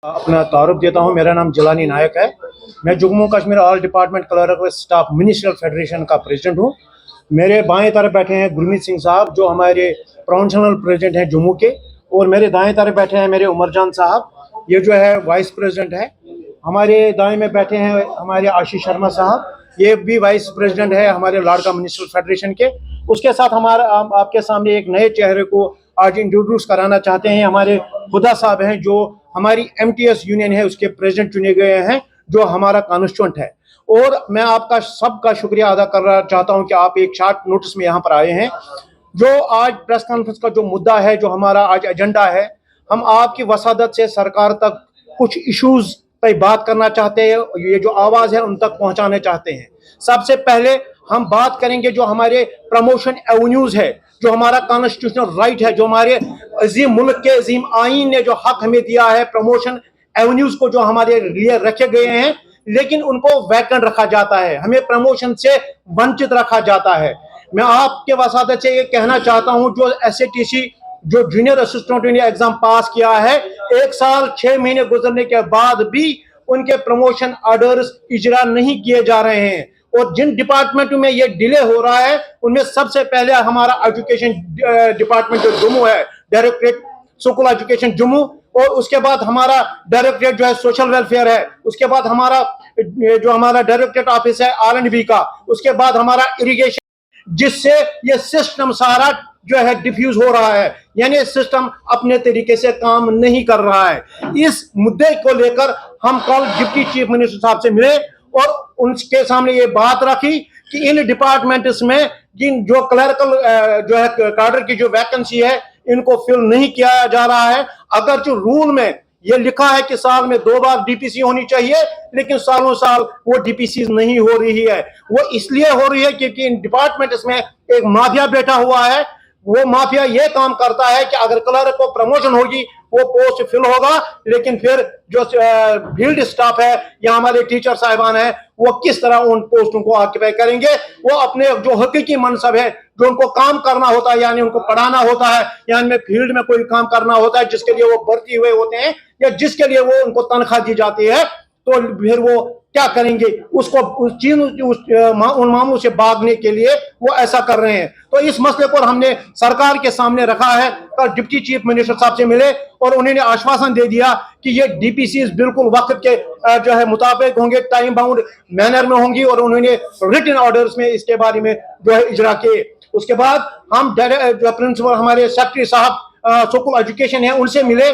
अपना तारुफ देता हूँ। मेरा नाम जिलानी नायक है। मैं Jammu Kashmir all department clerk staff ministerial federation का प्रेसिडेंट हूँ। मेरे बाएं तरफ बैठे हैं गुरमीत सिंह साहब, जो हमारे प्रोविंशियल प्रेसिडेंट हैं जम्मू के, और मेरे दाएं तरफ बैठे हैं मेरे उमरजान साहब, ये जो है वाइस प्रेसिडेंट है। हमारे दाएं में बैठे हैं हमारे आशीष शर्मा साहब, ये भी वाइस प्रेसिडेंट है हमारे लाड़का मिनिस्ट्रियल फेडरेशन के। उसके साथ हमारा आपके सामने एक नए चेहरे को आज इंट्रोड्यूस कराना चाहते हैं। हमारे खुदा साहब हैं, जो हमारी MTS यूनियन है उसके प्रेसिडेंट चुने गए हैं, जो हमारा कॉन्स्टिट्यूएंट है। और मैं आपका सबका शुक्रिया अदा करना चाहता हूं कि आप एक शॉर्ट नोटिस में यहाँ पर आए हैं। जो आज प्रेस कॉन्फ्रेंस का जो मुद्दा है, जो हमारा आज एजेंडा है, हम आपकी वसादत से सरकार तक कुछ इश्यूज पर बात करना चाहते हैं। ये जो आवाज़ है उन तक पहुँचाने चाहते हैं। सबसे पहले हम बात करेंगे जो हमारे प्रमोशन एवेन्यूज है, जो हमारा कॉन्स्टिट्यूशनल राइट है, जो हमारे अजीम मुल्क के अजीम आईन ने जो हक हमें दिया है प्रमोशन एवेन्यूज को, जो हमारे लिए रखे गए हैं, लेकिन उनको वैकेंट रखा जाता है, हमें प्रमोशन से वंचित रखा जाता है। मैं आपके वसादत से ये कहना चाहता हूं, जो SATC जो जूनियर असिस्टेंट ने एग्जाम पास किया है, 1 साल 6 महीने गुजरने के बाद भी उनके प्रमोशन ऑर्डर्स इजरा नहीं किए जा रहे हैं। और जिन डिपार्टमेंट में ये डिले हो रहा है, उनमें सबसे पहले हमारा एजुकेशन डिपार्टमेंट जो जम्मू है, डायरेक्टरेट स्कूल एजुकेशन जम्मू, और उसके बाद हमारा डायरेक्टरेट जो है सोशल वेलफेयर है, उसके बाद हमारा जो हमारा डायरेक्टरेट ऑफिस है R&B का, उसके बाद हमारा इरिगेशन, जिससे ये सिस्टम सारा जो है डिफ्यूज हो रहा है, यानी सिस्टम अपने तरीके से काम नहीं कर रहा है। इस मुद्दे को लेकर हम कल डिप्टी चीफ मिनिस्टर साहब से मिले और उनके सामने ये बात रखी कि इन डिपार्टमेंट्स में जिन जो क्लर्कल जो है कैडर की जो वैकेंसी है, इनको फिल नहीं किया जा रहा है। अगर जो रूल में ये लिखा है कि साल में 2 बार DPC होनी चाहिए, लेकिन सालों साल वो DPC नहीं हो रही है। वो इसलिए हो रही है क्योंकि इन डिपार्टमेंट्स में एक माफिया बैठा हुआ है। वो माफिया ये काम करता है कि अगर क्लर्क को प्रमोशन होगी, वो पोस्ट फिल होगा, लेकिन फिर जो फील्ड स्टाफ है या हमारे टीचर साहिबान है, वो किस तरह उन पोस्टों को ऑक्यूपाई करेंगे। वो अपने जो हकीकी मनसब है, जो उनको काम करना होता है, यानी उनको पढ़ाना होता है, या इनमें फील्ड में कोई काम करना होता है जिसके लिए वो भर्ती हुए होते हैं, या जिसके लिए वो उनको तनख्वाह दी जाती है, तो फिर वो क्या करेंगे, उसको उस चीज उन मामलों से भागने के लिए वो ऐसा कर रहे हैं। तो इस मसले को हमने सरकार के सामने रखा है और डिप्टी चीफ मिनिस्टर साहब से मिले और उन्होंने आश्वासन दे दिया कि ये DPCs बिल्कुल वक्त के जो है मुताबिक होंगे, टाइम बाउंड मैनर में होंगी, और उन्होंने रिटन ऑर्डर्स में इसके बारे में जो है इजरा किए। उसके बाद हम जो प्रिंसिपल हमारे सेक्रेटरी साहब स्कूल एजुकेशन है, उनसे मिले।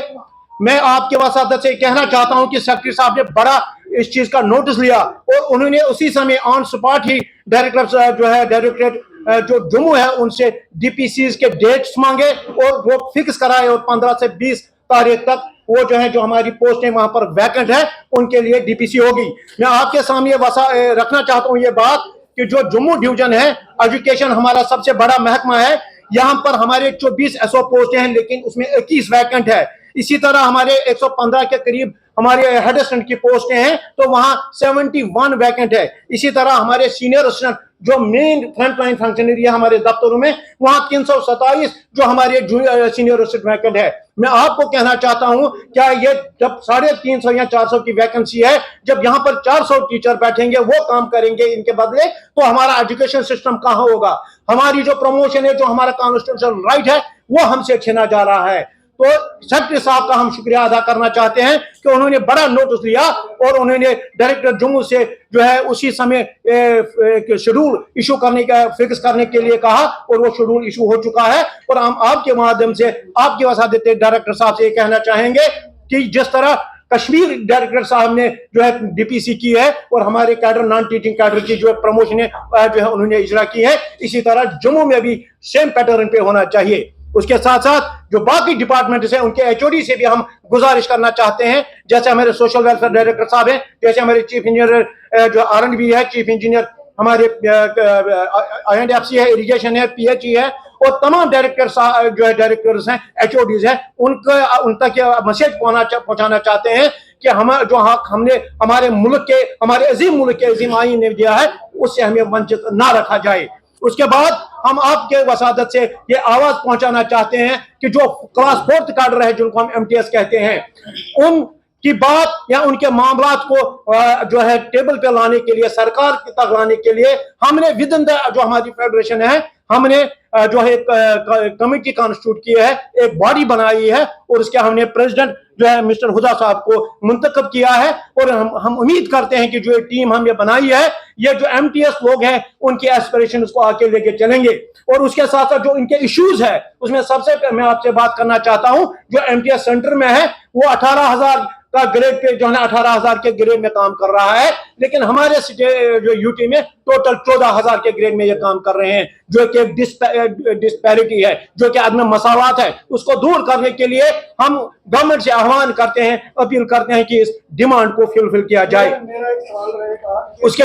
मैं आपके वसादत से कहना चाहता हूं कि सेक्रेटरी साहब ने बड़ा इस चीज का नोटिस लिया और उन्होंने उसी समय ऑन स्पॉट ही डायरेक्टर जो है डायरेक्टरेट जो जम्मू है उनसे DPCs के डेट्स मांगे और वो फिक्स कराए, और 15 से 20 तारीख तक वो जो है जो हमारी पोस्टें वहां पर वैकेंट है, उनके लिए DPC होगी। मैं आपके सामने रखना चाहता हूं ये बात कि जो जम्मू डिवीजन है, एजुकेशन हमारा सबसे बड़ा महकमा है, यहाँ पर हमारे 24 SO पोस्टें हैं, लेकिन उसमें 21 वैकेंट है। इसी तरह हमारे 115 के करीब हमारे हेड असिस्टेंट की पोस्टें हैं, तो वहां 71 वैकेंट है। इसी तरह हमारे सीनियर असिस्टेंट जो मेन फ्रंट लाइन फंक्शनरी है हमारे दफ्तरों में, वहां 327 जो हमारे सीनियर असिस्टेंट वैकेंट है। मैं आपको कहना चाहता हूं, क्या ये जब 350 या 400 की वैकेंसी है, जब यहाँ पर 400 टीचर बैठेंगे, वो काम करेंगे इनके बदले, तो हमारा एजुकेशन सिस्टम कहाँ होगा। हमारी जो प्रमोशन है, जो हमारा कॉन्स्टिट्यूशनल राइट है, वो हमसे छीना जा रहा है। तो सेक्रेटरी साहब का हम शुक्रिया अदा करना चाहते हैं कि उन्होंने बड़ा नोटिस लिया और उन्होंने डायरेक्टर जम्मू से जो है उसी समय शेड्यूल इशू करने का फिक्स करने के लिए कहा, और वो शेड्यूल इशू हो चुका है। और हम आपके माध्यम से आपकी वसादत डायरेक्टर साहब से ये कहना चाहेंगे कि जिस तरह कश्मीर डायरेक्टर साहब ने जो है DPC की है और हमारे कैडर नॉन टीचिंग कैडर की जो है प्रमोशन जो है उन्होंने इजरा की है, इसी तरह जम्मू में भी सेम पैटर्न पे होना चाहिए। उसके साथ साथ जो बाकी डिपार्टमेंट्स हैं, उनके HOD से भी हम गुजारिश करना चाहते हैं, जैसे हमारे सोशल वेलफेयर डायरेक्टर साहब हैं, जैसे हमारे चीफ इंजीनियर जो R&B है, चीफ इंजीनियर हमारे INDFC है, इरिगेशन है, PHE है, और तमाम डायरेक्टर जो है डायरेक्टर्स हैं, HODs हैं, उन तक मैसेज पहुंचाना चाहते हैं कि हम जो हक हमने हमारे मुल्क के, हमारे अजीम मुल्क के अजीम आईन ने दिया है, उससे हमें वंचित ना रखा जाए। उसके बाद हम आपके वसादत से ये आवाज पहुंचाना चाहते हैं कि जो क्लास 4th कैडर है, जिनको हम MTS कहते हैं, उन की बात या उनके मामलात को जो है टेबल पे लाने के लिए, सरकार तक लाने के लिए हमने विद इन द जो हमारी फेडरेशन है, हमने जो है कमेटी कॉन्स्टिट्यूट की है, एक बॉडी बनाई है और उसके हमने प्रेसिडेंट जो है मिस्टर हुदा साहब को मुंतखब किया है। और हम उम्मीद करते हैं कि जो ये टीम हमने बनाई है, ये जो एमटीएस लोग हैं उनकी एस्पिरेशन को आगे लेके चलेंगे। और उसके साथ साथ जो इनके इश्यूज है उसमें सबसे मैं आपसे बात करना चाहता हूं, जो एमटीएस सेंटर में है वो 18,000 का ग्रेड पे जो है 18,000 के ग्रेड में काम कर रहा है, लेकिन हमारे जो यूटी में टोटल 14,000 के ग्रेड में ये काम कर रहे हैं, जो कि डिस्पैरिटी है, जो कि अदम मसावात है, उसको दूर करने के लिए हम गवर्नमेंट से आह्वान करते हैं, अपील करते हैं कि इस डिमांड को फुलफिल किया जाए। मेरा एक सवाल रहेगा उसके